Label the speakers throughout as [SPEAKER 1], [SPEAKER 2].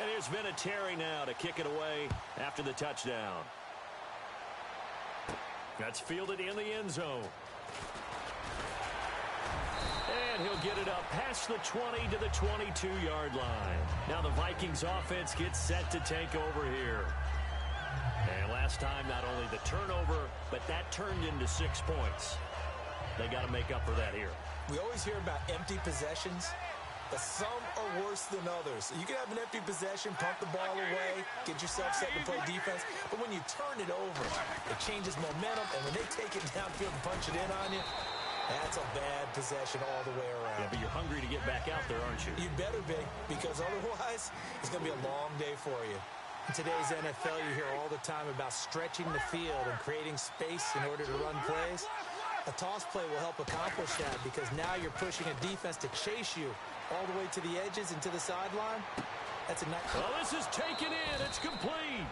[SPEAKER 1] And there's been a Terry now to kick it away after the touchdown. That's fielded in the end zone. And he'll get it up past the 20 to the 22-yard line. Now the Vikings offense gets set to take over here. And last time, not only the turnover, but that turned into 6 points. They got to make up for that here.
[SPEAKER 2] We always hear about empty possessions, but some are worse than others. You can have an empty possession, pump the ball away, get yourself set to play defense, but when you turn it over, it changes momentum, and when they take it downfield and punch it in on you, that's a bad possession all the way around.
[SPEAKER 1] Yeah, but you're hungry to get back out there, aren't you?
[SPEAKER 2] You better be, because otherwise, it's going to be a long day for you. In today's NFL, you hear all the time about stretching the field and creating space in order to run plays. A toss play will help accomplish that because now you're pushing a defense to chase you all the way to the edges and to the sideline. That's a nice...
[SPEAKER 1] Well, this is taken in. It's complete.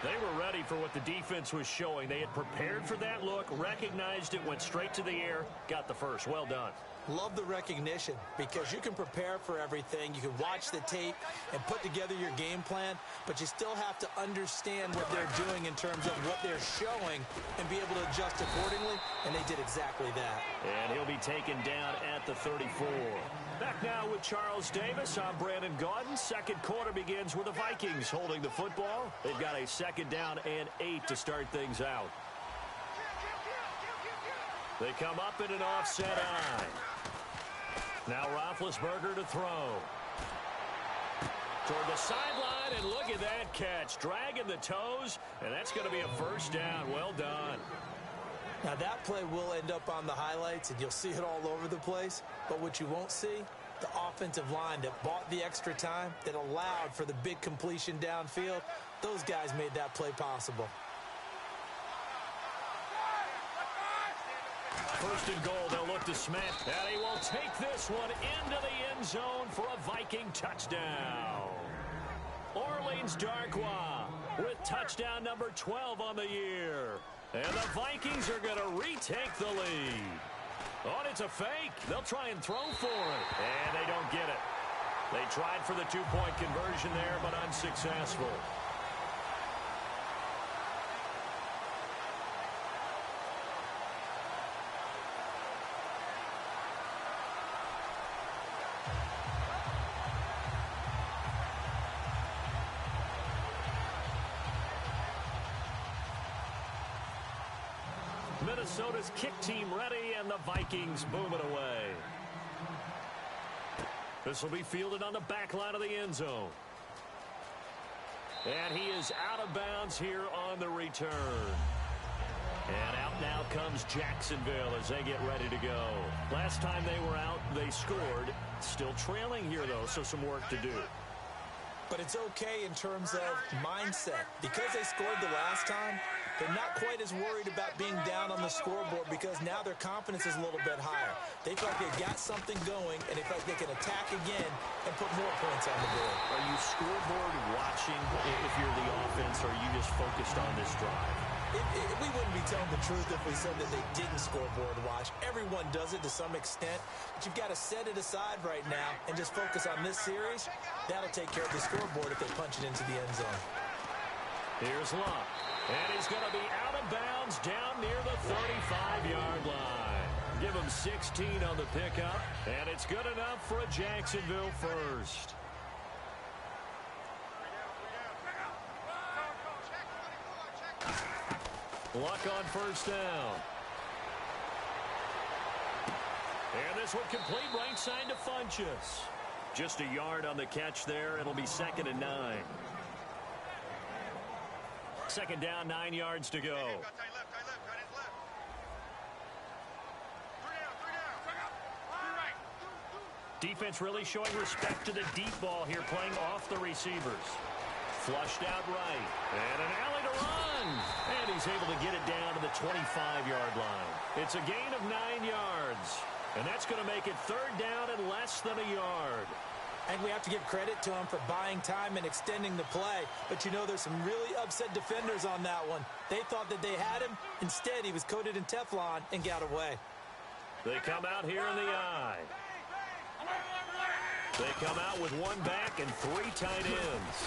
[SPEAKER 1] They were ready for what the defense was showing. They had prepared for that look, recognized it, went straight to the air, got the first. Well done.
[SPEAKER 2] Love the recognition because you can prepare for everything. You can watch the tape and put together your game plan, but you still have to understand what they're doing in terms of what they're showing and be able to adjust accordingly, and they did exactly that.
[SPEAKER 1] And he'll be taken down at the 34. Back now with Charles Davis. I'm Brandon Gaudin. Second quarter begins with the Vikings holding the football. They've got a 2nd down and 8 to start things out. They come up in an offset eye. Now Roethlisberger to throw. Toward the sideline, and look at that catch. Dragging the toes, and that's going to be a first down. Well done.
[SPEAKER 2] Now that play will end up on the highlights, and you'll see it all over the place. But what you won't see, the offensive line that bought the extra time, that allowed for the big completion downfield, those guys made that play possible.
[SPEAKER 1] First and goal, they'll look to Smith, and he will take this one into the end zone for a Viking touchdown. Orleans Darkwa with touchdown number 12 on the year. And the Vikings are going to retake the lead. Oh, and it's a fake. They'll try and throw for it, and they don't get it. They tried for the 2-point conversion there, but unsuccessful. Minnesota's kick team ready, and the Vikings boom it away. This will be fielded on the back line of the end zone. And he is out of bounds here on the return. And out now comes Jacksonville as they get ready to go. Last time they were out, they scored. Still trailing here, though, so some work to do.
[SPEAKER 2] But it's okay in terms of mindset. Because they scored the last time, they're not quite as worried about being down on the scoreboard because now their confidence is a little bit higher. They feel like they've got something going, and they feel like they can attack again and put more points on the board.
[SPEAKER 1] Are you scoreboard watching if you're the offense, or are you just focused on this drive?
[SPEAKER 2] We wouldn't be telling the truth if we said that they didn't scoreboard watch. Everyone does it to some extent, but you've got to set it aside right now and just focus on this series. That'll take care of the scoreboard if they punch it into the end zone.
[SPEAKER 1] Here's Luck, and he's going to be out of bounds down near the 35-yard line. Give him 16 on the pickup, and it's good enough for a Jacksonville first. Luck on first down. And this one complete right side to Funchess. Just a yard on the catch there. It'll be 2nd and 9. 2nd down, 9 yards to go. Defense really showing respect to the deep ball here, playing off the receivers. Flushed out right. And an alley to run. And he's able to get it down to the 25-yard line. It's a gain of 9 yards. And that's going to make it 3rd down and less than a yard.
[SPEAKER 2] And we have to give credit to him for buying time and extending the play. But you know, there's some really upset defenders on that one. They thought that they had him. Instead, he was coated in Teflon and got away.
[SPEAKER 1] They come out here in the eye. They come out with one back and 3 tight ends.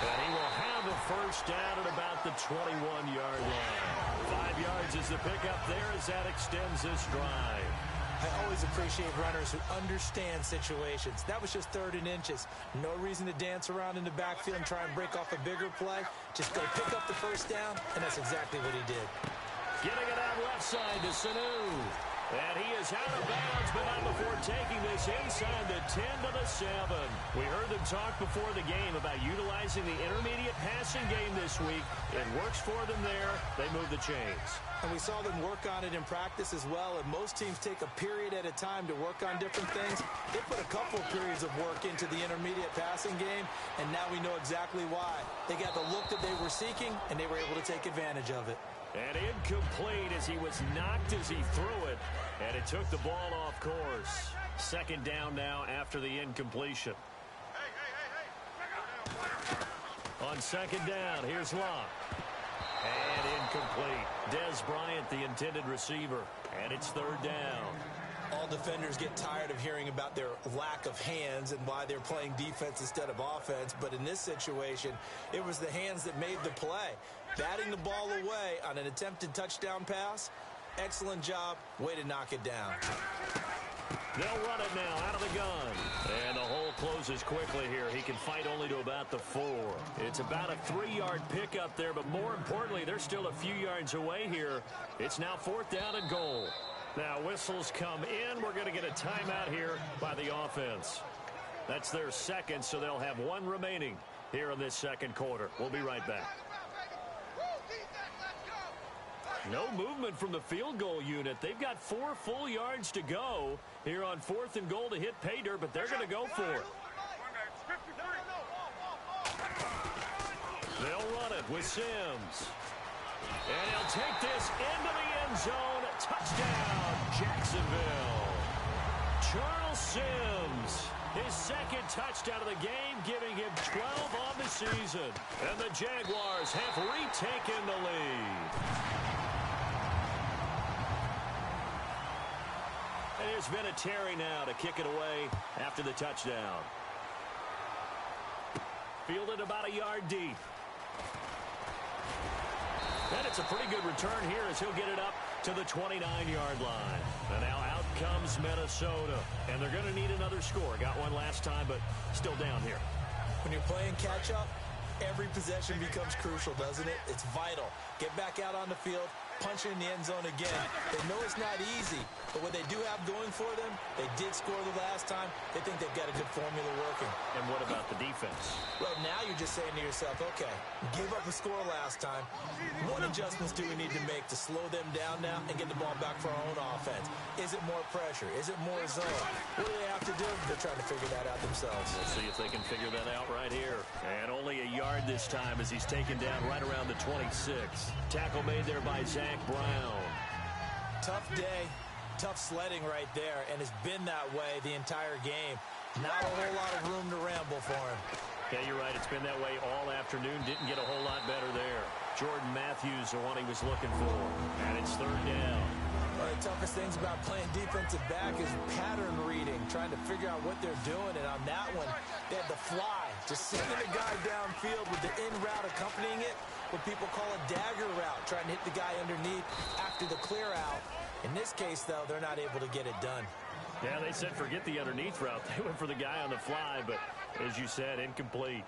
[SPEAKER 1] And he will have a first down at about the 21-yard line. 5 yards is the pickup there as that extends this drive.
[SPEAKER 2] I always appreciate runners who understand situations. That was just 3rd and inches. No reason to dance around in the backfield and try and break off a bigger play. Just go pick up the first down, and that's exactly what he did.
[SPEAKER 1] Getting it out left side to Sanu. And he is out of bounds, but not before taking this inside the 10 to the 7. We heard them talk before the game about utilizing the intermediate passing game this week. It works for them there. They move the chains.
[SPEAKER 2] And we saw them work on it in practice as well, and most teams take a period at a time to work on different things. They put a couple periods of work into the intermediate passing game, and now we know exactly why. They got the look that they were seeking, and they were able to take advantage of it.
[SPEAKER 1] And incomplete as he was knocked as he threw it, and it took the ball off course. 2nd down now after the incompletion. On 2nd down, here's Locke. And incomplete. Des Bryant, the intended receiver. And it's 3rd down.
[SPEAKER 2] All defenders get tired of hearing about their lack of hands and why they're playing defense instead of offense. But in this situation, it was the hands that made the play. Batting the ball away on an attempted touchdown pass. Excellent job. Way to knock it down.
[SPEAKER 1] They'll run it now out of the gun. And the hole closes quickly here. He can fight only to about the 4. It's about a 3-yard pickup there, but more importantly, they're still a few yards away here. It's now 4th down and goal. Now whistles come in. We're going to get a timeout here by the offense. That's their 2nd, so they'll have 1 remaining here in this 2nd quarter. We'll be right back. No movement from the field goal unit. They've got 4 full yards to go here on 4th and goal to hit pay dirt, but they're going to go for it. They'll run it with Sims. And he'll take this into the end zone. Touchdown, Jacksonville. Charles Sims, his 2nd touchdown of the game, giving him 12 on the season. And the Jaguars have retaken the lead. And there's Vinatieri now to kick it away after the touchdown. Fielded about a yard deep. And it's a pretty good return here as he'll get it up to the 29-yard line. And now out comes Minnesota. And they're going to need another score. Got one last time, but still down here.
[SPEAKER 2] When you're playing catch-up, every possession becomes crucial, doesn't it? It's vital. Get back out on the field, punch in the end zone again. They know it's not easy, but what they do have going for them, they did score the last time. They think they've got a good formula working.
[SPEAKER 1] And what about the defense?
[SPEAKER 2] Right now you're just saying to yourself, okay, give up a score last time. What adjustments do we need to make to slow them down now and get the ball back for our own offense? Is it more pressure? Is it more zone? What do they have to do? They're trying to figure that out themselves.
[SPEAKER 1] We'll see if they can figure that out right here. And only a yard this time as he's taken down right around the 26. Tackle made there by Zach Brown.
[SPEAKER 2] Tough day, tough sledding right there, and it's been that way the entire game. Not a whole lot of room to ramble for him.
[SPEAKER 1] Yeah, you're right. It's been that way all afternoon. Didn't get a whole lot better there. Jordan Matthews, the one he was looking for. And it's 3rd down.
[SPEAKER 2] One of the toughest things about playing defensive back is pattern reading, trying to figure out what they're doing. And on that one, they had the fly, just sending the guy downfield with the in route accompanying it, what people call a dagger route, trying to hit the guy underneath after the clear out. In this case, though, they're not able to get it done.
[SPEAKER 1] Yeah, they said forget the underneath route. They went for the guy on the fly, but as you said, incomplete.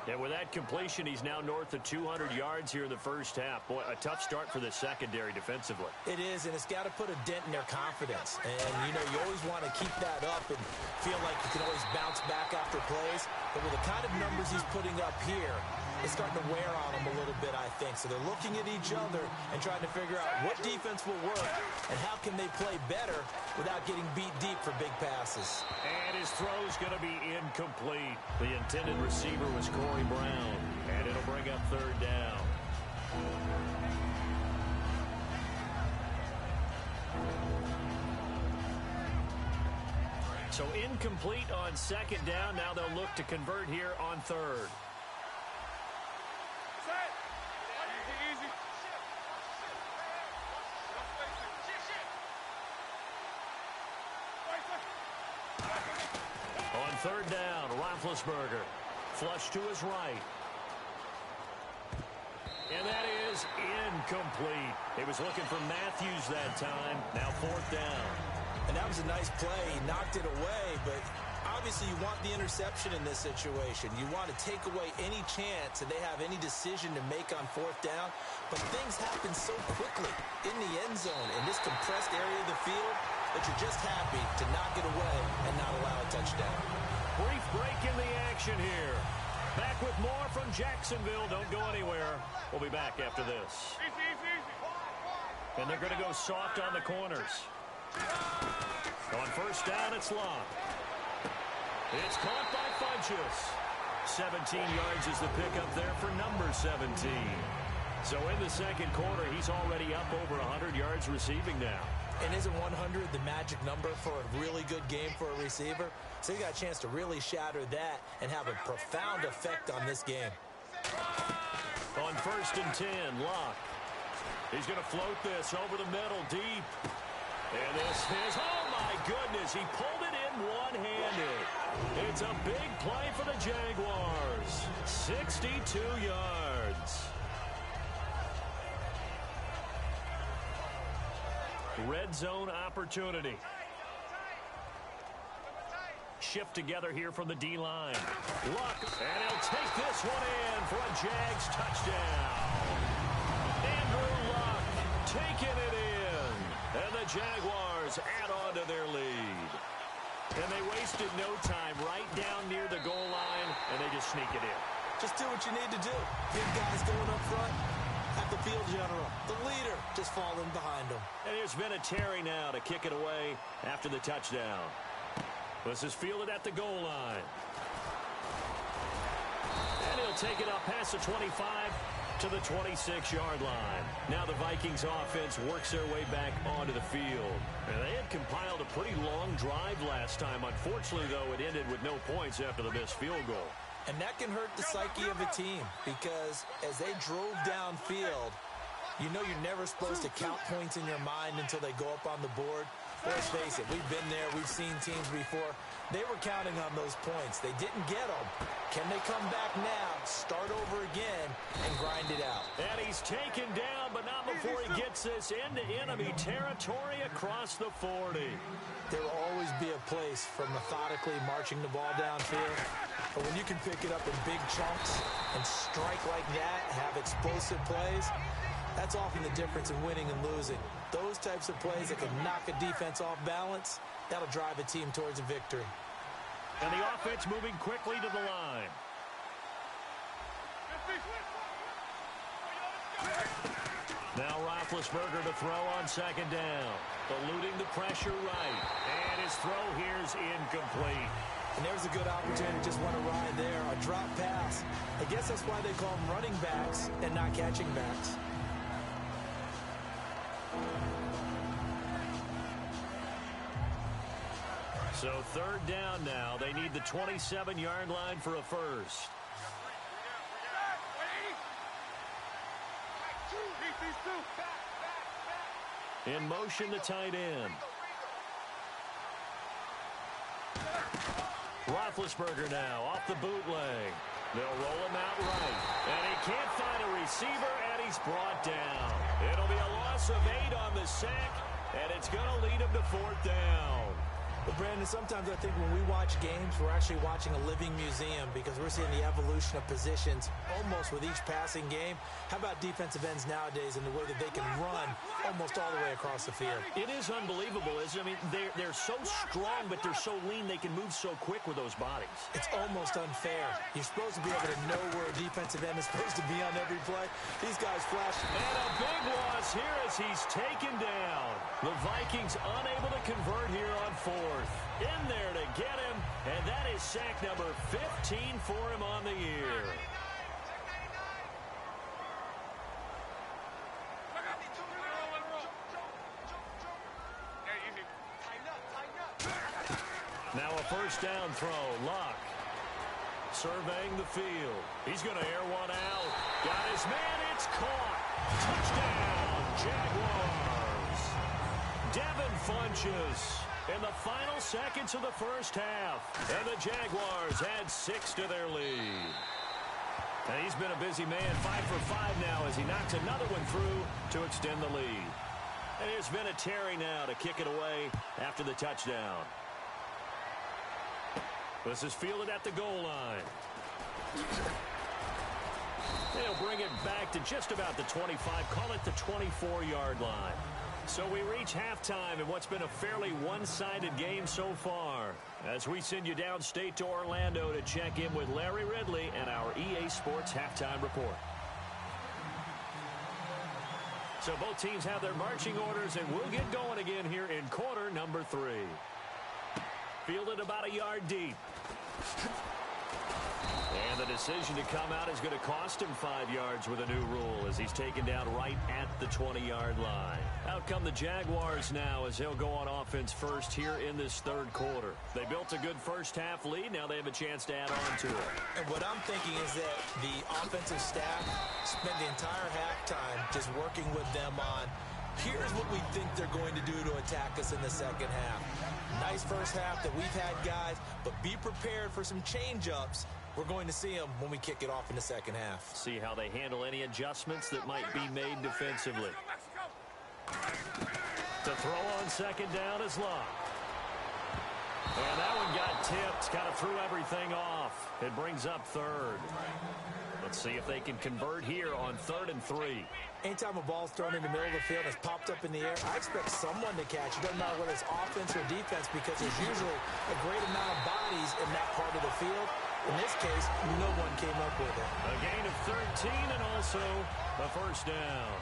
[SPEAKER 1] And with that completion, he's now north of 200 yards here in the first half. Boy, a tough start for the secondary defensively.
[SPEAKER 2] It is, and it's got to put a dent in their confidence. And, you know, you always want to keep that up and feel like you can always bounce back after plays. But with the kind of numbers he's putting up here, it's starting to wear on them a little bit, I think. So they're looking at each other and trying to figure out what defense will work and how can they play better without getting beat deep for big passes.
[SPEAKER 1] And his throw's going to be incomplete. The intended receiver was Corey Brown, and it'll bring up 3rd down. So incomplete on 2nd down. Now they'll look to convert here on 3rd. On Third down, Roethlisberger. Flush to his right. And that is incomplete. He was looking for Matthews that time. Now fourth down.
[SPEAKER 2] And that was a nice play. He knocked it away, but obviously you want the interception in this situation. You want to take away any chance that they have any decision to make on fourth down. But things happen so quickly in the end zone in this compressed area of the field that you're just happy to knock it away and not allow a touchdown.
[SPEAKER 1] Brief break in the action here. Back with more from Jacksonville. Don't go anywhere. We'll be back after this. And they're going to go soft on the corners. On first down, it's Locke. It's caught by Funchess. 17 yards is the pickup there for number 17. So in the second quarter, he's already up over 100 yards receiving now.
[SPEAKER 2] And isn't 100 the magic number for a really good game for a receiver? So you got a chance to really shatter that and have a profound effect on this game.
[SPEAKER 1] On first and 10, Locke. He's going to float this over the middle deep. And this is, oh my goodness, he pulled it in one-handed. It's a big play for the Jaguars. 62 yards. Red zone opportunity. Shift together here from the D-line. Luck, and he'll take this one in for a Jags touchdown. Andrew Luck taking it in. And the Jaguars add on to their lead. And they wasted no time right down near the goal line, and they just sneak it in.
[SPEAKER 2] Just do what you need to do. Big guys going up front. Have the field general, the leader, just falling behind him.
[SPEAKER 1] And there's been a Terry now to kick it away after the touchdown. This is fielded at the goal line. And he'll take it up past the 25 to the 26-yard line. Now the Vikings offense works their way back onto the field. And they had compiled a pretty long drive last time. Unfortunately, though, it ended with no points after the missed field goal.
[SPEAKER 2] And that can hurt the psyche of a team because as they drove downfield, you know you're never supposed to count points in your mind until they go up on the board. Let's face it, we've been there. We've seen teams before. They were counting on those points. They didn't get them. Can they come back now, start over again, and grind it out?
[SPEAKER 1] And he's taken down, but not before he gets this into enemy territory across the 40.
[SPEAKER 2] There will always be a place for methodically marching the ball downfield. But when you can pick it up in big chunks and strike like that, have explosive plays, that's often the difference in winning and losing. Those types of plays that can knock a defense off balance, that'll drive a team towards a victory.
[SPEAKER 1] And the offense moving quickly to the line. Now Roethlisberger to throw on second down. Eluding the pressure right. And his throw here is incomplete.
[SPEAKER 2] And there's a good opportunity to just want to ride there. A drop pass. I guess that's why they call them running backs and not catching backs.
[SPEAKER 1] So third down now. They need the 27-yard line for a first. In motion, the tight end. Roethlisberger now off the bootleg. They'll roll him out right. And he can't find a receiver, and he's brought down. It'll be a loss of 8 on the sack, and it's going to lead him to fourth down.
[SPEAKER 2] But, Brandon, sometimes I think when we watch games, we're actually watching a living museum because we're seeing the evolution of positions almost with each passing game. How about defensive ends nowadays and the way that they can run almost all the way across the field?
[SPEAKER 1] It is unbelievable, isn't it? I mean, they're so strong, but they're so lean. They can move so quick with those bodies.
[SPEAKER 2] It's almost unfair. You're supposed to be able to know where a defensive end is supposed to be on every play. These guys flash.
[SPEAKER 1] And a big loss here as he's taken down. The Vikings unable to convert here on fourth. In there to get him, and that is sack number 15 for him on the year. Now a first down throw. Locke surveying the field. He's going to air one out. Got his man. It's caught. Touchdown, Jaguars. Devin Funchess in the final seconds of the first half. And the Jaguars add 6 to their lead. And he's been a busy man, 5 for 5 now as he knocks another one through to extend the lead. And here's Vinatieri now to kick it away after the touchdown. This is fielded at the goal line. They'll bring it back to just about the 25, call it the 24-yard line. So we reach halftime in what's been a fairly one-sided game so far, as we send you downstate to Orlando to check in with Larry Ridley and our EA Sports Halftime Report. So both teams have their marching orders, and we'll get going again here in quarter number 3. Fielded about a yard deep. And the decision to come out is going to cost him 5 yards with a new rule as he's taken down right at the 20-yard line. Out come the Jaguars now as they'll go on offense first here in this third quarter. They built a good first-half lead. Now they have a chance to add on to it.
[SPEAKER 2] And what I'm thinking is that the offensive staff spent the entire halftime just working with them on, here's what we think they're going to do to attack us in the second half. Nice first half that we've had, guys, but be prepared for some change-ups. We're going to see them when we kick it off in the second half.
[SPEAKER 1] See how they handle any adjustments that might be made defensively. To throw on second down is Love. And that one got tipped, kind of threw everything off. It brings up third. Let's see if they can convert here on 3rd and 3.
[SPEAKER 2] Anytime a ball's thrown in the middle of the field and it's popped up in the air, I expect someone to catch. It doesn't matter whether it's offense or defense because there's usually a great amount of bodies in that part of the field. In this case, no one came up with it.
[SPEAKER 1] A gain of 13 and also a first down.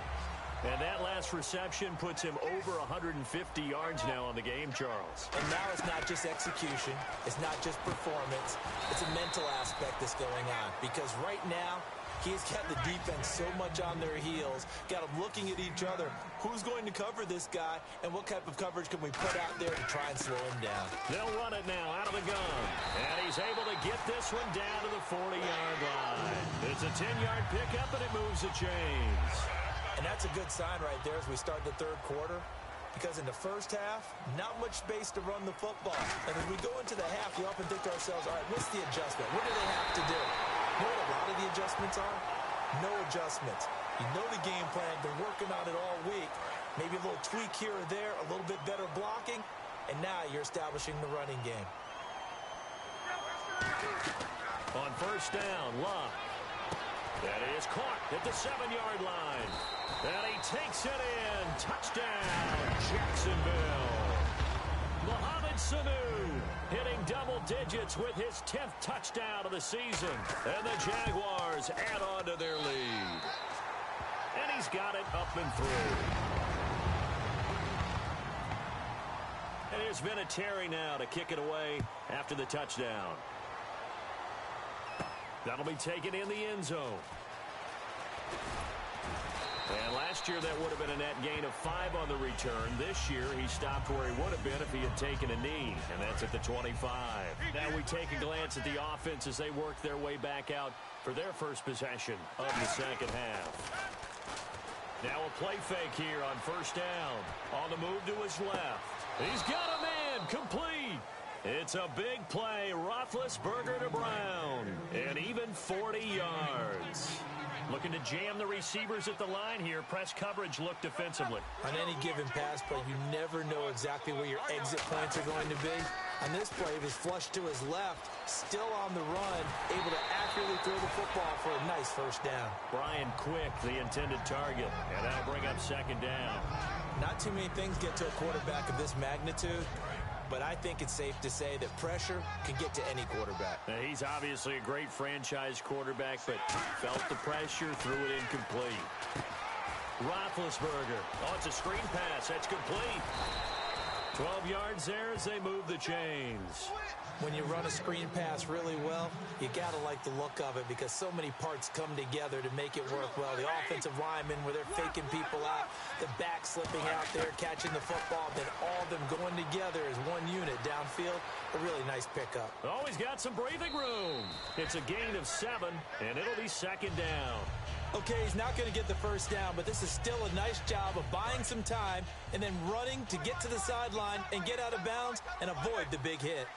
[SPEAKER 1] And that last reception puts him over 150 yards now on the game, Charles.
[SPEAKER 2] And now it's not just execution. It's not just performance. It's a mental aspect that's going on. Because right now, he's got the defense so much on their heels, got them looking at each other. Who's going to cover this guy, and what type of coverage can we put out there to try and slow him down?
[SPEAKER 1] They'll run it now out of the gun. And he's able to get this one down to the 40-yard line. It's a 10-yard pickup, and it moves the chains.
[SPEAKER 2] And that's a good sign right there as we start the third quarter. Because in the first half, not much space to run the football. And as we go into the half, we often think to ourselves, all right, what's the adjustment? What do they have to do? You know what a lot of the adjustments are? No adjustments. You know the game plan. Been working on it all week. Maybe a little tweak here or there, a little bit better blocking, and now you're establishing the running game.
[SPEAKER 1] On first down, Love. That is caught at the 7-yard line. And he takes it in. Touchdown, Jacksonville. Mohamed Sanu hitting double digits with his 10th touchdown of the season. And the Jaguars add on to their lead. And he's got it up and through. And here's Vinatieri now to kick it away after the touchdown. That'll be taken in the end zone. And last year that would have been a net gain of 5 on the return. This year he stopped where he would have been if he had taken a knee, and that's at the 25. Now we take a glance at the offense as they work their way back out for their first possession of the second half. Now a play fake here on first down. On the move to his left. He's got a man complete. It's a big play. Roethlisberger to Brown. And even 40 yards. Looking to jam the receivers at the line here. Press coverage look defensively.
[SPEAKER 2] On any given pass play, you never know exactly where your exit points are going to be. On this play, he was flushed to his left, still on the run, able to accurately throw the football for a nice first down.
[SPEAKER 1] Brian Quick, the intended target, and that'll bring up second down.
[SPEAKER 2] Not too many things get to a quarterback of this magnitude, but I think it's safe to say that pressure can get to any quarterback.
[SPEAKER 1] Now, he's obviously a great franchise quarterback, but felt the pressure, threw it incomplete. Roethlisberger. Oh, it's a screen pass. That's complete. 12 yards there as they move the chains.
[SPEAKER 2] When you run a screen pass really well, you got to like the look of it because so many parts come together to make it work well. The offensive linemen where they're faking people out, the back slipping out there, catching the football, then all of them going together as one unit downfield. A really nice pickup.
[SPEAKER 1] Oh, he's got some breathing room. It's a gain of 7, and it'll be second down.
[SPEAKER 2] Okay, he's not going to get the first down, but this is still a nice job of buying some time and then running to get to the sideline and get out of bounds and avoid the big hit.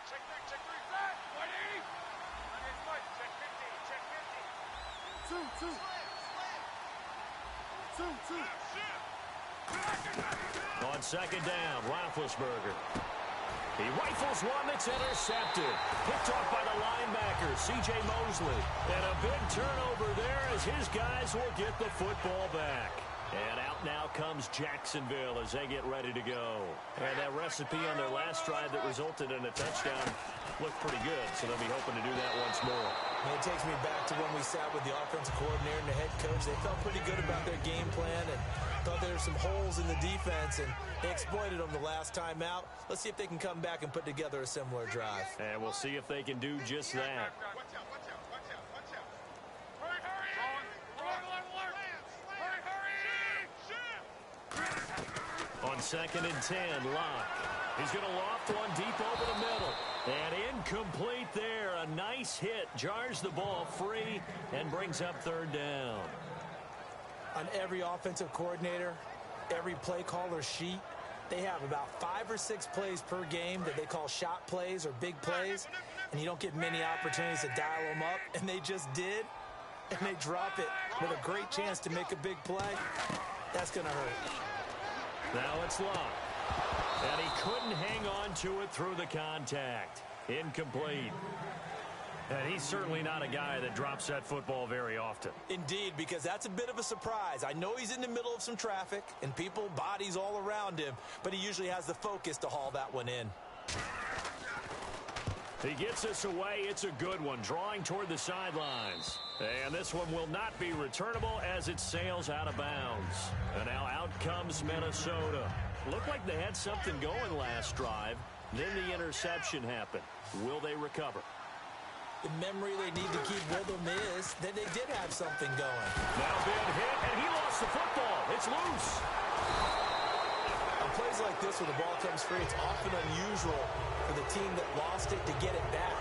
[SPEAKER 1] On second down, Roethlisberger. He rifles one that's intercepted. Picked off by the linebacker, C.J. Mosley. And a big turnover there as his guys will get the football back. And out now comes Jacksonville as they get ready to go. And that recipe on their last drive that resulted in a touchdown looked pretty good, so they'll be hoping to do that once more.
[SPEAKER 2] And it takes me back to when we sat with the offensive coordinator and the head coach. They felt pretty good about their game plan and thought there were some holes in the defense, and they exploited them the last time out. Let's see if they can come back and put together a similar drive.
[SPEAKER 1] And we'll see if they can do just that. On second and 10, Locke. He's going to loft one deep over the middle. And incomplete there. A nice hit. Jars the ball free and brings up third down.
[SPEAKER 2] On every offensive coordinator, every play caller sheet, they have about 5 or 6 plays per game that they call shot plays or big plays, and you don't get many opportunities to dial them up, and they just did, and they drop it with a great chance to make a big play. That's going to hurt.
[SPEAKER 1] Now it's Locke, and he couldn't hang on to it through the contact. Incomplete. And he's certainly not a guy that drops that football very often.
[SPEAKER 2] Indeed, because that's a bit of a surprise. I know he's in the middle of some traffic and people, bodies all around him, but he usually has the focus to haul that one in.
[SPEAKER 1] He gets this away. It's a good one, drawing toward the sidelines. And this one will not be returnable as it sails out of bounds. And now out comes Minnesota. Looked like they had something going last drive. Then the interception happened. Will they recover?
[SPEAKER 2] The memory they need to keep with them is that they did have something going.
[SPEAKER 1] Now been hit, and he lost the football. It's loose.
[SPEAKER 2] On plays like this where the ball comes free, it's often unusual for the team that lost it to get it back.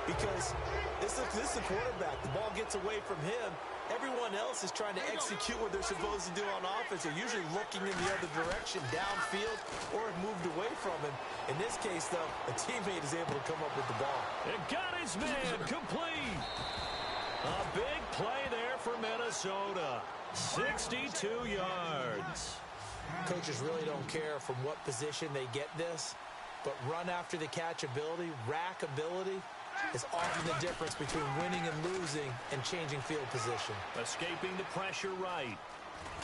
[SPEAKER 2] Because this is the quarterback. The ball gets away from him. Everyone else is trying to execute what they're supposed to do on offense. They're usually looking in the other direction, downfield, or have moved away from him. In this case, though, a teammate is able to come up with the ball.
[SPEAKER 1] It got his man complete. A big play there for Minnesota. 62 yards.
[SPEAKER 2] Coaches really don't care from what position they get this, but run after the catch ability, rack ability, is often the difference between winning and losing and changing field position.
[SPEAKER 1] Escaping the pressure right.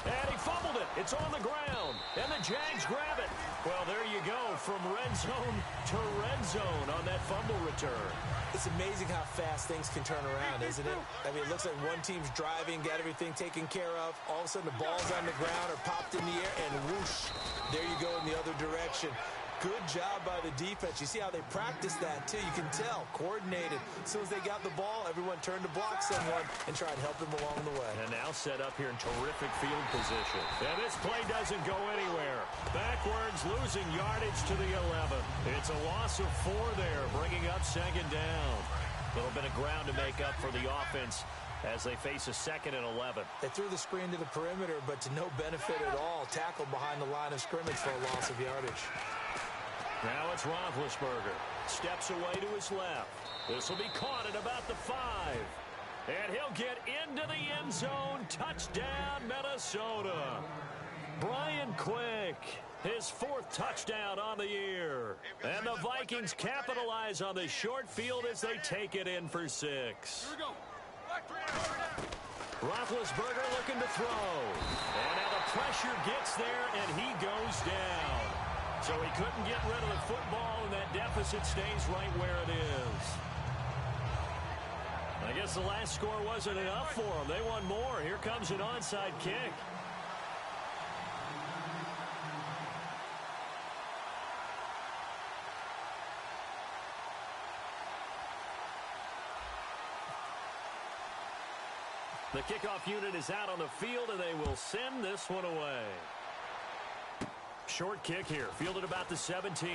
[SPEAKER 1] And he fumbled it. It's on the ground. And the Jags grab it. Well, there you go. From red zone to red zone on that fumble return.
[SPEAKER 2] It's amazing how fast things can turn around, isn't it? I mean, it looks like one team's driving, got everything taken care of. All of a sudden, the ball's on the ground or popped in the air, and whoosh, there you go in the other direction. Good job by the defense. You see how they practice that, too. You can tell. Coordinated. As soon as they got the ball, everyone turned to block someone and try and help them along the way.
[SPEAKER 1] And now set up here in terrific field position. And this play doesn't go anywhere. Backwards, losing yardage to the 11. It's a loss of 4 there, bringing up second down. A little bit of ground to make up for the offense as they face a second and 11.
[SPEAKER 2] They threw the screen to the perimeter, but to no benefit at all. Tackled behind the line of scrimmage for a loss of yardage.
[SPEAKER 1] Now it's Roethlisberger. Steps away to his left. This will be caught at about the 5. And he'll get into the end zone. Touchdown, Minnesota. Brian Quick, his 4th touchdown on the year. And the Vikings capitalize on the short field as they take it in for 6. Here we go. Roethlisberger looking to throw. And now the pressure gets there, and he goes down. So he couldn't get rid of the football, and that deficit stays right where it is. I guess the last score wasn't enough for them. They want more. Here comes an onside kick. The kickoff unit is out on the field, and they will send this one away. Short kick here, fielded about the 17.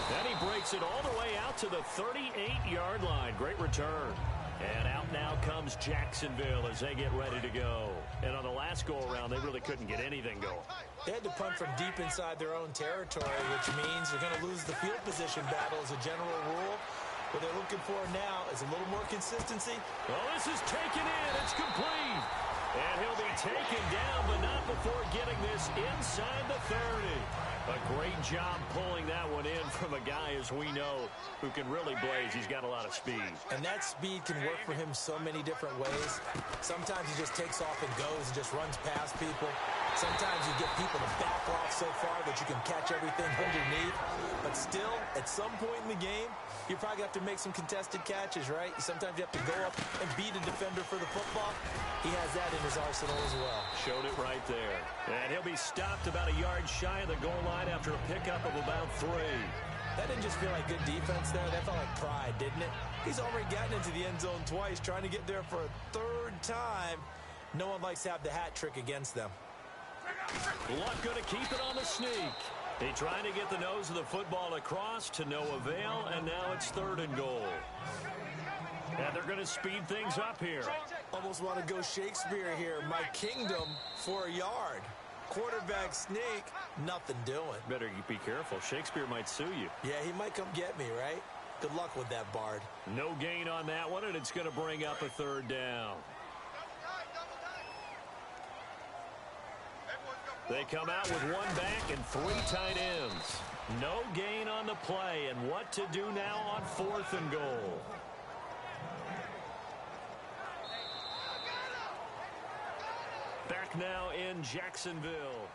[SPEAKER 1] Then he breaks it all the way out to the 38-yard line. Great return. And out now comes Jacksonville as they get ready to go. And on the last go-around, they really couldn't get anything going.
[SPEAKER 2] They had to punt from deep inside their own territory, which means they're going to lose the field position battle as a general rule. What they're looking for now is a little more consistency.
[SPEAKER 1] Well, this is taken in. It's complete. And he'll be taken down, but not before getting this inside the 30. A great job pulling that one in from a guy, as we know, who can really blaze. He's got a lot of speed.
[SPEAKER 2] And that speed can work for him so many different ways. Sometimes he just takes off and goes and just runs past people. Sometimes you get people to back off so far that you can catch everything underneath. But still, at some point in the game, you probably have to make some contested catches, right? Sometimes you have to go up and beat a defender for the football. He has that in his arsenal as well. Showed it right there.
[SPEAKER 1] And he'll be stopped about a yard shy of the goal line after a pickup of about 3.
[SPEAKER 2] That didn't just feel like good defense there. That felt like pride, didn't it? He's already gotten into the end zone twice, trying to get there for a 3rd time. No one likes to have the hat trick against them.
[SPEAKER 1] Luck going to keep it on the sneak. He trying to get the nose of the football across to no avail, and now it's 3rd and goal. And they're going to speed things up here.
[SPEAKER 2] Almost want to go Shakespeare here. My kingdom for a yard. Quarterback sneak, nothing doing.
[SPEAKER 1] Better be careful. Shakespeare might sue you.
[SPEAKER 2] Yeah, he might come get me, right? Good luck with that, Bard.
[SPEAKER 1] No gain on that one, and it's going to bring up a 3rd down. They come out with 1 back and 3 tight ends. No gain on the play, and what to do now on 4th and goal. Back now in Jacksonville.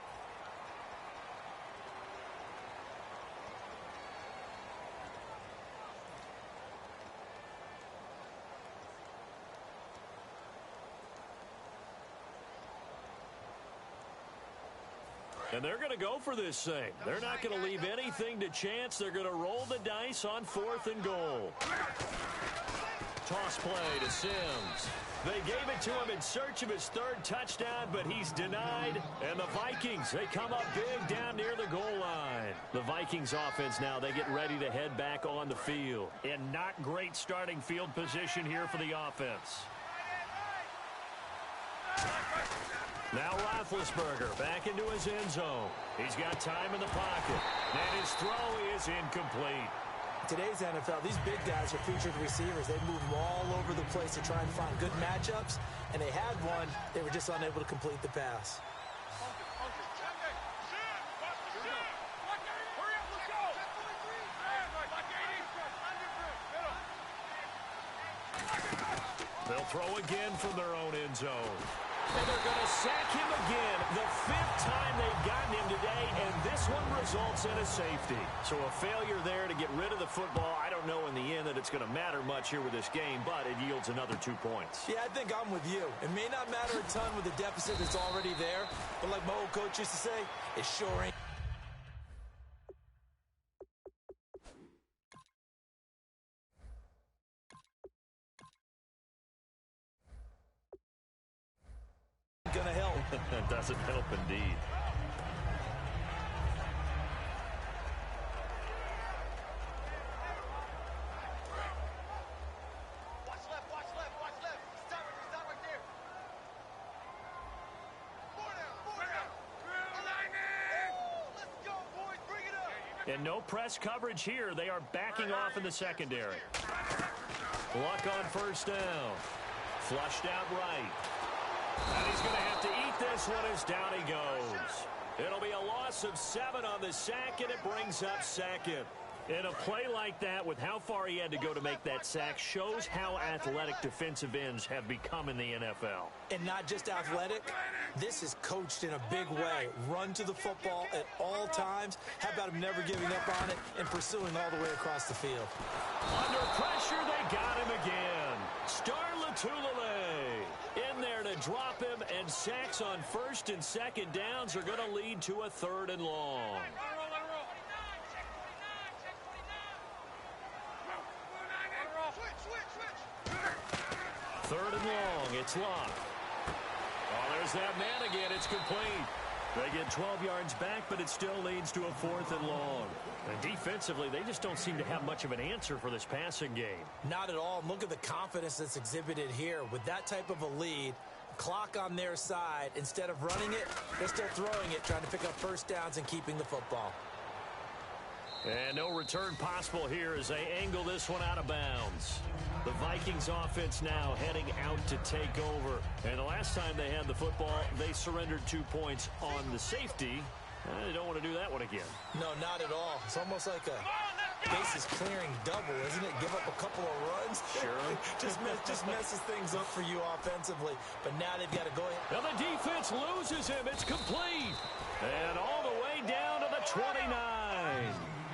[SPEAKER 1] And they're going to go for this thing. They're not going to leave anything to chance. They're going to roll the dice on 4th and goal. Toss play to Sims. They gave it to him in search of his 3rd touchdown, but he's denied. And the Vikings, they come up big down near the goal line. The Vikings offense now, they get ready to head back on the field. And not great starting field position here for the offense. Now Roethlisberger back into his end zone. He's got time in the pocket. And his throw is incomplete.
[SPEAKER 2] Today's NFL, these big guys are featured receivers. They move them all over the place to try and find good matchups. And they had one. They were just unable to complete the pass.
[SPEAKER 1] They'll throw again from their own end zone. And they're going to sack him again. The 5th time they've gotten him today, and this one results in a safety. So a failure there to get rid of the football. I don't know in the end that it's going to matter much here with this game, but it yields another 2 points.
[SPEAKER 2] Yeah, I think I'm with you. It may not matter a ton with the deficit that's already there, but like my old coach used to say, it sure ain't. Gonna help.
[SPEAKER 1] That doesn't help indeed.
[SPEAKER 3] Watch left, watch left, watch left. Stop right there. Let's go, boys, bring it up.
[SPEAKER 1] And no press coverage here. They are backing off in the secondary. Luck on 1st down. Flushed out right. And he's going to have to eat this one as down he goes. It'll be a loss of 7 on the sack, and it brings up 2nd. And a play like that, with how far he had to go to make that sack, shows how athletic defensive ends have become in the NFL.
[SPEAKER 2] And not just athletic, this is coached in a big way. Run to the football at all times. How about him never giving up on it and pursuing all the way across the field?
[SPEAKER 1] Under pressure, they got him again. Star Latulippe in there to drop him, and sacks on 1st and 2nd downs are going to lead to a 3rd and long. 3rd and long. It's Luck. Oh, there's that man again. It's complete. They get 12 yards back, but it still leads to a 4th and long. And defensively, they just don't seem to have much of an answer for this passing game.
[SPEAKER 2] Not at all. Look at the confidence that's exhibited here. With that type of a lead, clock on their side, instead of running it, they're still throwing it, trying to pick up first downs and keeping the football.
[SPEAKER 1] And no return possible here as they angle this one out of bounds. The Vikings offense now heading out to take over. And the last time they had the football, they surrendered 2 points on the safety. They don't want to do that one again.
[SPEAKER 2] No, not at all. It's almost like a bases clearing double, isn't it? Give up a couple of runs.
[SPEAKER 1] Sure.
[SPEAKER 2] just messes things up for you offensively. But now they've got to go ahead.
[SPEAKER 1] Now the defense loses him. It's complete. And all the way down to the 29.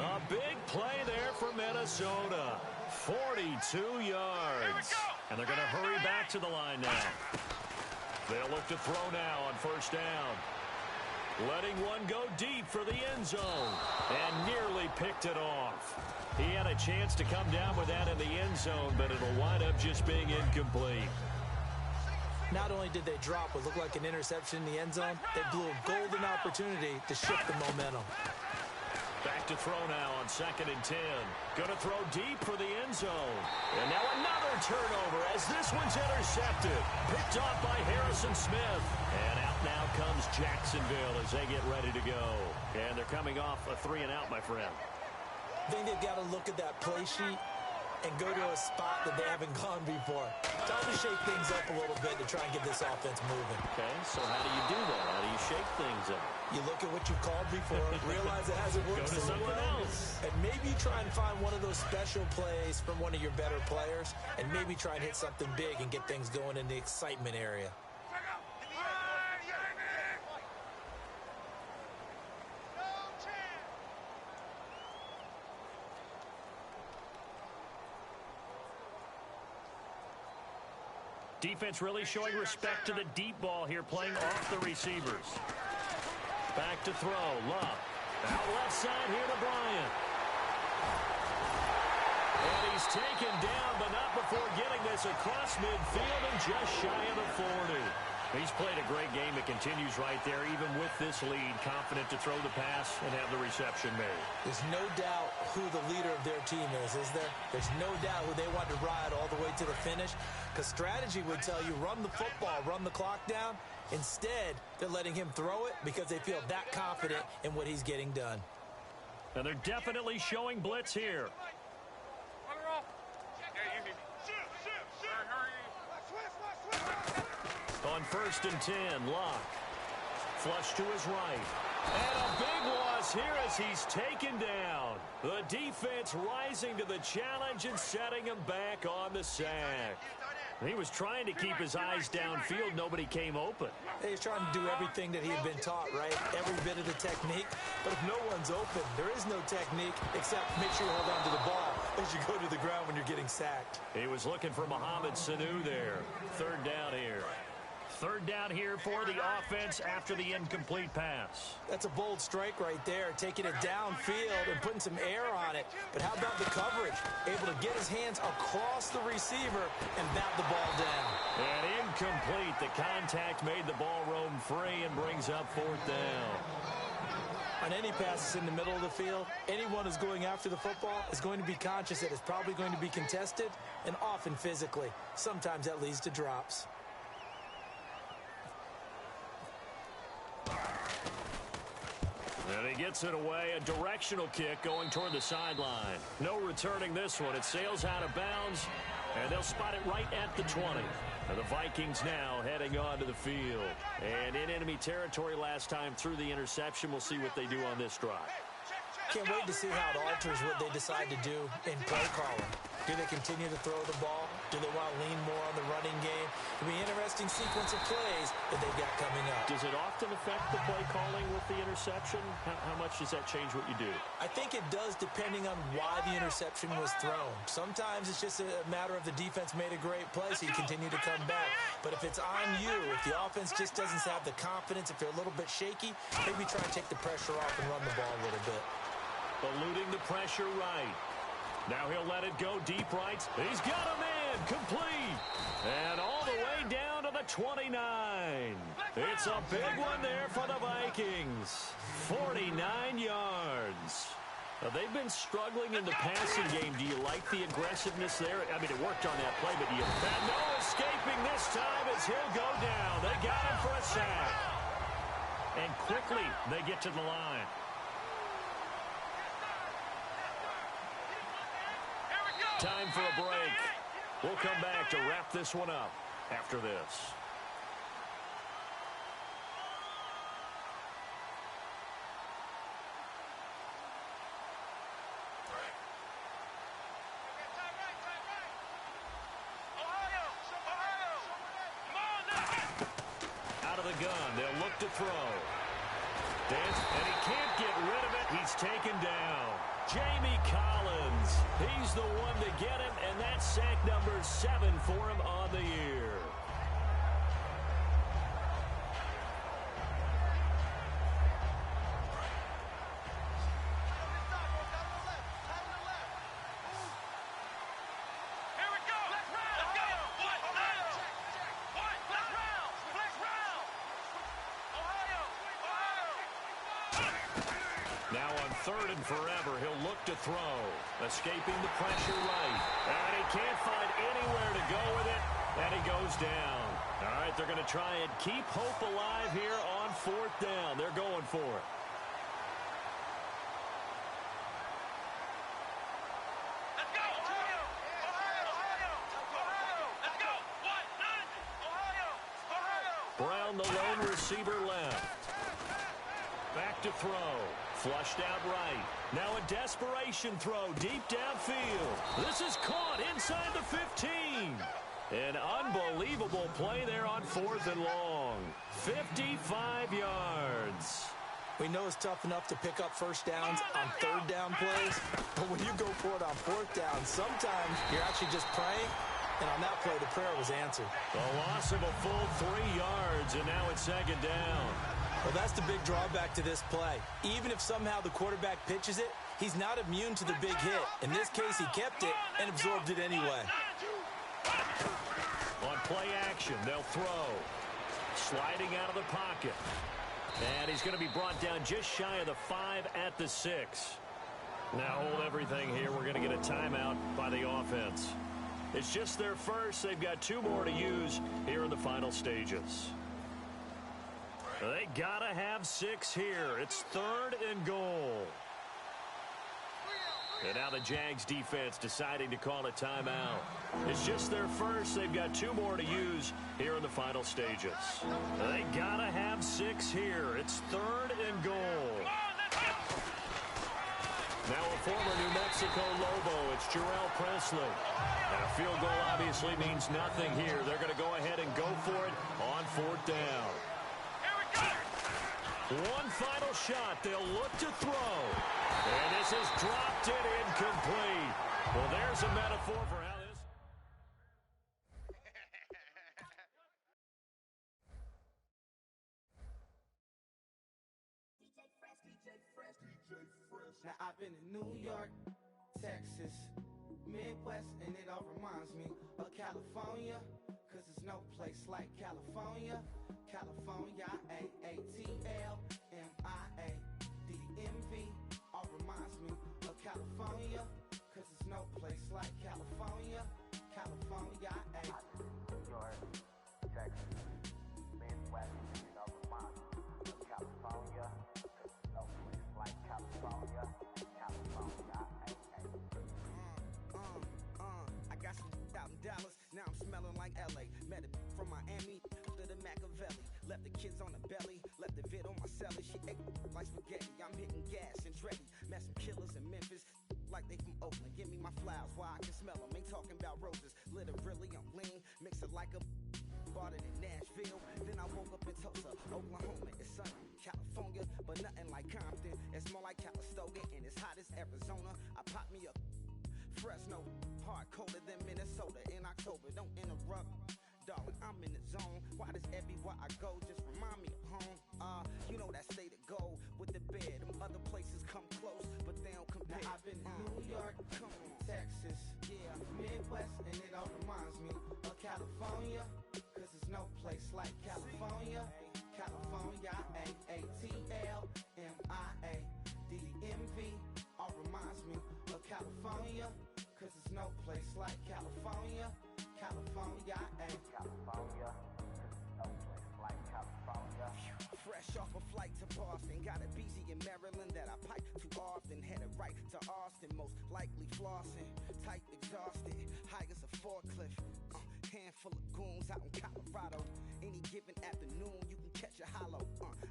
[SPEAKER 1] A big play there for Minnesota. 42 yards. And they're going to hurry back to the line now. They'll look to throw now on first down. Letting one go deep for the end zone. And nearly picked it off. He had a chance to come down with that in the end zone, but it'll wind up just being incomplete.
[SPEAKER 2] Not only did they drop what looked like an interception in the end zone, they blew a golden opportunity to shift the momentum.
[SPEAKER 1] Back to throw now on 2nd and 10. Going to throw deep for the end zone. And now another turnover as this one's intercepted. Picked off by Harrison Smith. And out now comes Jacksonville as they get ready to go. And they're coming off a 3-and-out, my friend.
[SPEAKER 2] I think they've got to look at that play sheet and go to a spot that they haven't gone before. Time to shake things up a little bit to try and get this offense moving.
[SPEAKER 1] Okay, so how do you do that? How do you shake things up?
[SPEAKER 2] You look at what you've called before, realize it hasn't worked
[SPEAKER 1] Go to
[SPEAKER 2] so
[SPEAKER 1] something
[SPEAKER 2] well,
[SPEAKER 1] else.
[SPEAKER 2] and maybe try and find one of those special plays from one of your better players, and maybe try and hit something big and get things going in the excitement area.
[SPEAKER 1] Defense really showing respect to the deep ball here, playing off the receivers. Back to throw. Love. Out left side here to Bryant. And he's taken down, but not before getting this across midfield and just shy of the 40. He's played a great game. It continues right there, even with this lead, confident to throw the pass and have the reception made.
[SPEAKER 2] There's no doubt who the leader of their team is there? There's no doubt who they want to ride all the way to the finish, because strategy would tell you run the football, run the clock down. Instead, they're letting him throw it because they feel that confident in what he's getting done.
[SPEAKER 1] And they're definitely showing blitz here. On 1st and 10, Locke. Flush to his right. And a big loss here as he's taken down. The defense rising to the challenge and setting him back on the sack. He was trying to keep his eyes downfield. Nobody came open.
[SPEAKER 2] He's trying to do everything that he had been taught, right? Every bit of the technique. But if no one's open, there is no technique except make sure you hold on to the ball as you go to the ground when you're getting sacked.
[SPEAKER 1] He was looking for Mohamed Sanu there. 3rd down here. 3rd down here for the offense after the incomplete pass.
[SPEAKER 2] That's a bold strike right there, taking it downfield and putting some air on it. But how about the coverage? Able to get his hands across the receiver and bat the ball down.
[SPEAKER 1] And incomplete. The contact made the ball roam free and brings up 4th down.
[SPEAKER 2] On any passes in the middle of the field, anyone who's going after the football is going to be conscious that it's probably going to be contested, and often physically. Sometimes that leads to drops.
[SPEAKER 1] And he gets it away. A directional kick going toward the sideline. No returning this one. It sails out of bounds, and they'll spot it right at the 20. And the Vikings now heading onto the field. And in enemy territory last time through the interception. We'll see what they do on this drive.
[SPEAKER 2] Can't wait to see how it alters what they decide to do in play calling. Do they continue to throw the ball? Do they want to lean more on the running game? It'll be an interesting sequence of plays that they've got coming up.
[SPEAKER 1] Does it often affect the play calling with the interception? How much does that change what you do?
[SPEAKER 2] I think it does depending on why the interception was thrown. Sometimes it's just a matter of the defense made a great play, so you continue to come back. But if it's on you, if the offense just doesn't have the confidence, if they're a little bit shaky, maybe try and take the pressure off and run the ball a little bit.
[SPEAKER 1] Eluding the pressure right. Now he'll let it go deep right. He's got a man, complete. And all the way down to the 29. It's a big one there for the Vikings. 49 yards. They've been struggling in the passing game. Do you like the aggressiveness there? I mean, it worked on that play, but do you... And no escaping this time as he'll go down. They got him for a sack. And quickly, they get to the line. Time for a break. We'll come back to wrap this one up after this. Out of the gun, they'll look to throw. And he can't get rid of it. He's taken down. Jamie Collins, he's the one to get him, and that's sack number 7 for him on the year. Now on 3rd and forever, he'll look to throw. Escaping the pressure right. And he can't find anywhere to go with it. And he goes down. All right, they're going to try and keep hope alive here on 4th down. They're going for it.
[SPEAKER 3] Let's go! Ohio! Ohio! Ohio! Let's go! Ohio! Ohio!
[SPEAKER 1] Brown, the lone receiver, left. Back to throw. Flushed out right. Now a desperation throw deep downfield. This is caught inside the 15. An unbelievable play there on 4th and long. 55 yards.
[SPEAKER 2] We know it's tough enough to pick up first downs on 3rd down plays, but when you go for it on 4th down, sometimes you're actually just praying, and on that play, the prayer was answered.
[SPEAKER 1] A loss of a full 3 yards, and now it's 2nd down.
[SPEAKER 2] Well, that's the big drawback to this play. Even if somehow the quarterback pitches it, he's not immune to the big hit. In this case, he kept it and absorbed it anyway.
[SPEAKER 1] On play action, they'll throw. Sliding out of the pocket. And he's going to be brought down just shy of the 5 at the 6. Now hold everything here. We're going to get a timeout by the offense. It's just their first. They've got 2 more to use here in the final stages. They gotta have 6 here. It's 3rd and goal. And now the Jags defense deciding to call a timeout. It's just their first. They've got 2 more to use here in the final stages. They gotta have 6 here. It's 3rd and goal. Now a former New Mexico Lobo. It's Jarrell Presley. And a field goal obviously means nothing here. They're going to go ahead and go for it on 4th down. One final shot. They'll look to throw. And this is dropped it incomplete. Well, there's a metaphor for how this...
[SPEAKER 4] Now I've been in New York, Texas, Midwest, and it all reminds me of California, cause there's no place like California. California, A-A-T-L-M-I-A-D-M-V, all reminds me of California, cause there's no place like California. California, New York, Texas, Midwest, and it all reminds me of California, cause there's no place like California. California, I got some out in Dallas, now I'm smelling like LA. Met it from Miami to the Machiavelli. Left the kids on the belly, left the vid on my celly. She ate like spaghetti, I'm hitting gas and Dreddy. Met some killers in Memphis, like they from Oakland. Give me my flowers while I can smell them. Ain't talking about roses, literally I'm lean. Mix it like a bought it in Nashville. Then I woke up in Tulsa, Oklahoma. It's sunny, California, but nothing like Compton. It's more like Calistoga, and it's hot as Arizona. I pop me up Fresno, hard colder than Minnesota in October. Don't interrupt, darling, I'm in the zone. Why does everywhere I go just remind me of home? You know that state of gold with the bed. Them other places come close, but they don't compare. Now I've been in New York, come on, Yeah, Midwest, and it all reminds me of California, cause there's no place like California. California, A-A-T-L-M-I-A-D-D-M-V, all reminds me of California, cause there's no place like California. California, California, no place like California. Fresh off a flight to Boston, got a BZ in Maryland that I pipe too often. Headed right to Austin, most likely flossing. Tight exhausted, high as a forklift. Handful of goons out in Colorado. Any given afternoon, you can catch a hollow.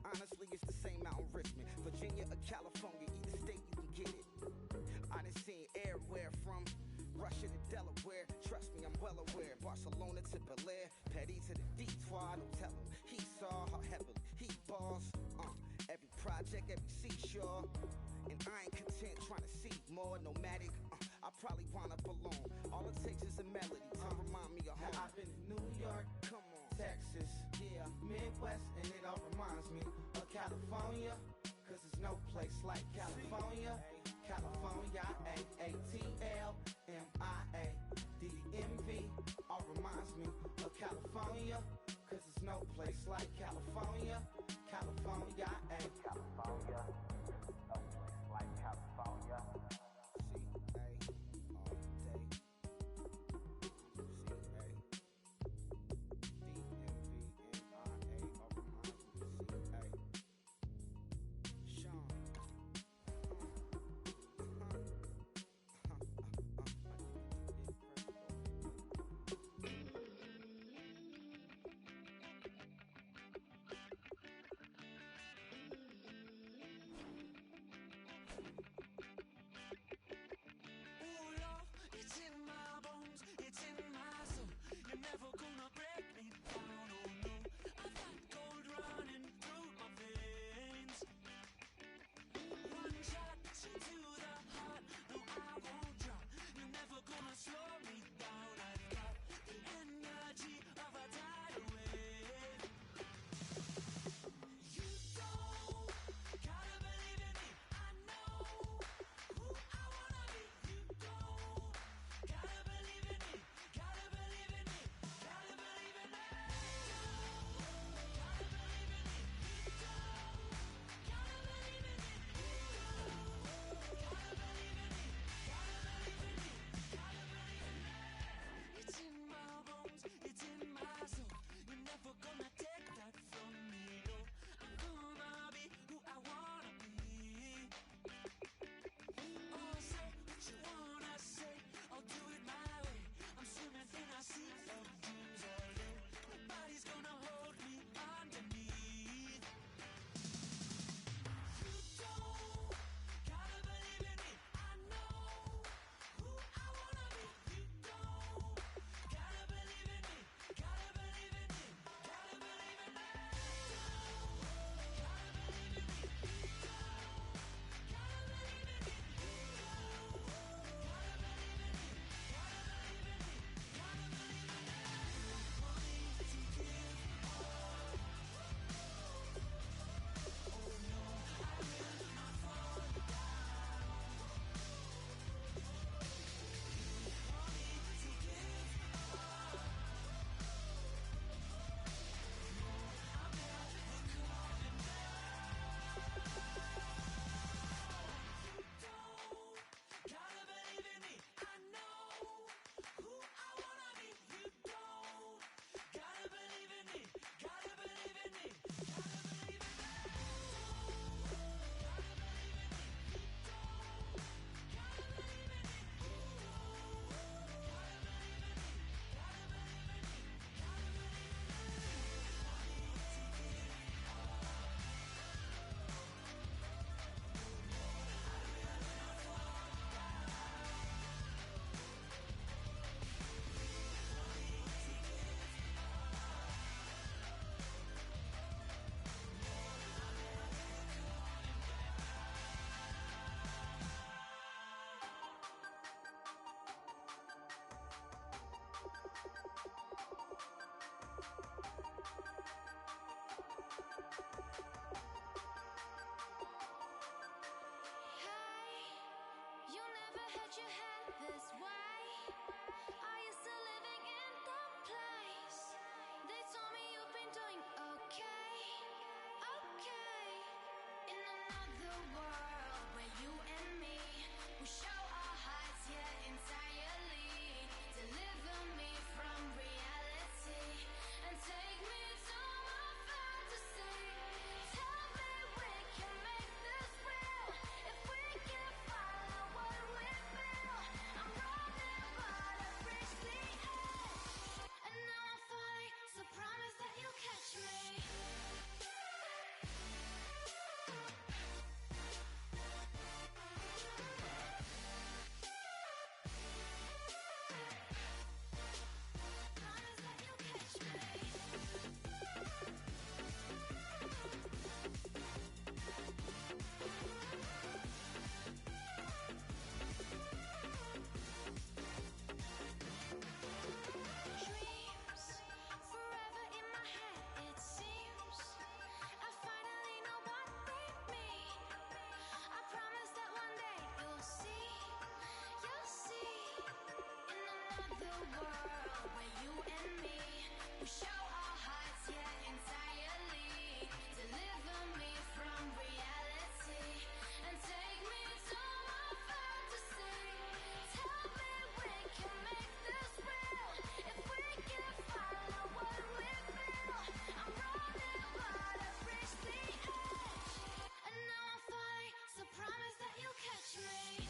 [SPEAKER 4] Honestly, it's the same out in Richmond, Virginia or California. Either state you can get it. I done seen everywhere from Russia to Delaware. Trust me, I'm well aware. Barcelona to Bel Air, Petty to the Detroit. Don't tell him he saw how heavily he balls. Every project, every seashore. And I ain't content trying to see more. Nomadic, I probably wind up alone. All it takes is a melody to remind me of home. I've been to New York, come on, Texas, yeah, Midwest, and it all reminds me of California, cause there's no place like California. California, A-A-T-L-M-I-A-D-D-M-V, all reminds me of California, cause there's no place like California. California, California, no place like California.
[SPEAKER 5] You never had your head this way. world where you and me, we show our hearts, yeah, entirely. Deliver me from reality and take me to my fantasy. Tell me we can make this real. If we can follow what we feel. I'm running, but I've reached the edge, and now I'm falling. So promise that you'll catch me.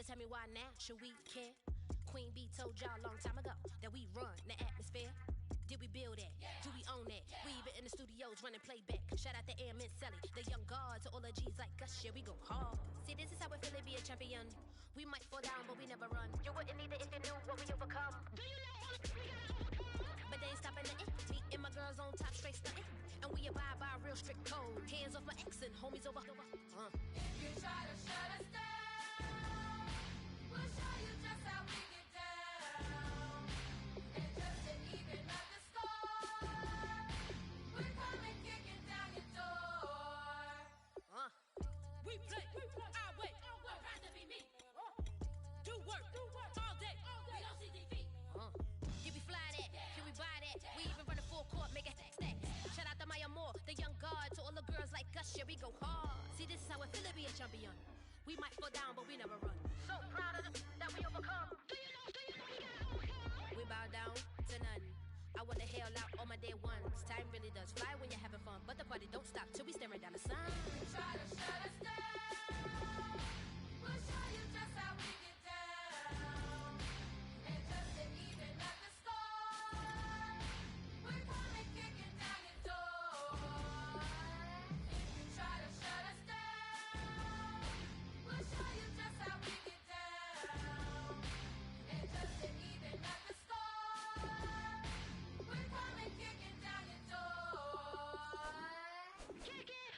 [SPEAKER 6] tell me why now should we care? Queen B told y'all a long time ago that we run the atmosphere. Did we build it? Yeah. Do we own it? Yeah. We even in the studios running playback. Shout out to Am and Sally, the young guards, to all the G's like us. Yeah, we go hard. See, this is how it feel to be a champion. We might fall down, but we never run. You wouldn't need it if you knew what we overcome. Do you know all the we gotta overcome? But they ain't stopping nothing. Me and my girls on top, straight stunting. And we abide by a real strict code. Hands off my ex and homies over.
[SPEAKER 5] If you try to shut us down, we'll show you just how we get down. And just to even up the score, we're coming kicking down your door.
[SPEAKER 6] We play our way.
[SPEAKER 5] We're proud to be me.
[SPEAKER 6] Do work all day.
[SPEAKER 5] We don't see defeat.
[SPEAKER 6] Can we fly that? Can we buy that? We even run a full court, make it stack. Shout out to Maya Moore, the young guard, to all the girls like us. Yeah, we go hard. See, this is how it feel to be a champion. We might fall down, but we never run. So proud of them that we overcome. Do you know we gotta overcome? We bow down to none. I wanna hail out all my day ones. Time really does fly when you're having fun, but the party don't stop till we staring down the sun.
[SPEAKER 5] Try to shut us down. We'll show you just how we get down. And just to even up the score, we're coming kicking down your door. If you try to shut us down, we'll show you just how we get down. And just to even up the score, we're coming kicking down your door. Kick it!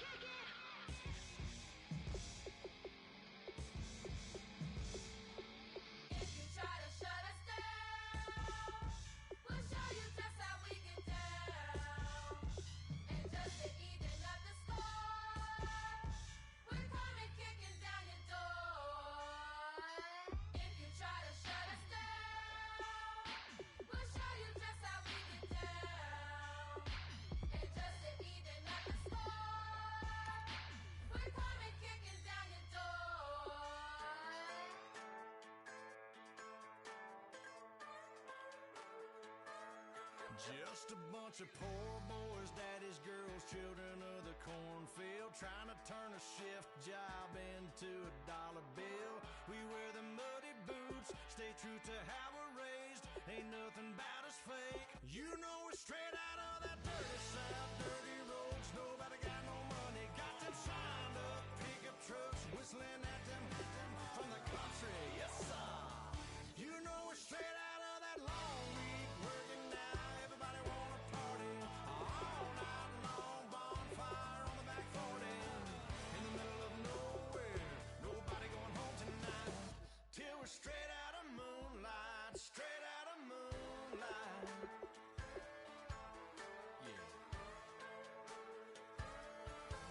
[SPEAKER 5] Kick it! If you try to shut us down, we'll show you just how we get down. And just to even up the score, we're coming kicking down your door. If you try to shut us down, we'll show you just how we get down. And just to even up the score, we're coming kicking down your door.
[SPEAKER 7] Just a bunch of poor boys, daddies, girls, children of the cornfield, trying to turn a shift job into a dollar bill. We wear the muddy boots, stay true to how we're raised. Ain't nothing about us fake. You know we're straight out of that dirty south, dirty roads. Nobody got no money, got them signed up pickup trucks, whistling at them from the country. Yes, sir. You know we're straight out of that long week working now. Everybody wanna party all night long. Bonfire on the back 40 in the middle of nowhere. Nobody going home tonight till we're straight out of moonlight. Straight out of moonlight. Yeah.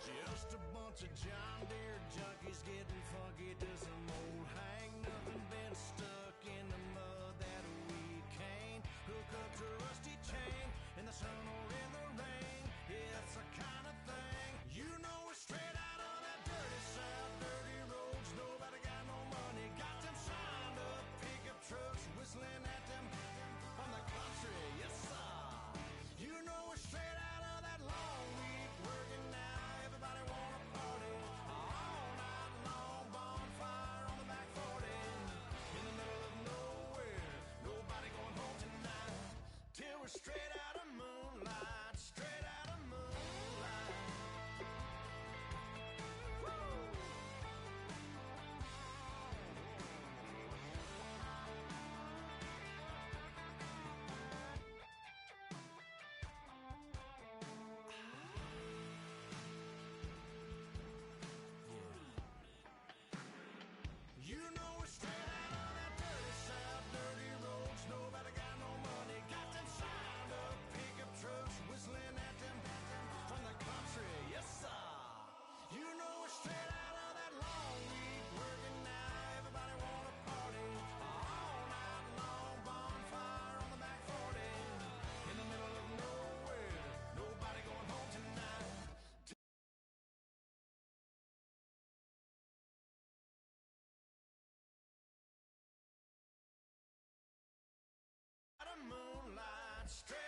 [SPEAKER 7] Just a bunch of John Deere junkies getting funky to some old hang. Nothing been stuck in the mud that we can't hook up to a rusty chain in the sun or in the rain. Yeah, it's the kind of thing. You know we're straight out of that dirty south, dirty roads. Nobody got no money, got them signed up pickup trucks, whistling at them from the country. Yes, sir. You know we're straight out of that long week working now. Everybody wanna party all night long. Bonfire on the back 40 in the middle of nowhere. Nobody going home tonight till we're straight out of moonlight. Straight out of moonlight. Woo! You know we're straight out of that dirty south, dirty roads. Nobody got no money, got them signed up pickup trucks, whistling at them from the country. Yes, sir. You know we're straight out of that long week working now. Everybody wanna party all night long. Bonfire on the back 40 in the middle of nowhere. Nobody going home tonight. Out of moonlight, straight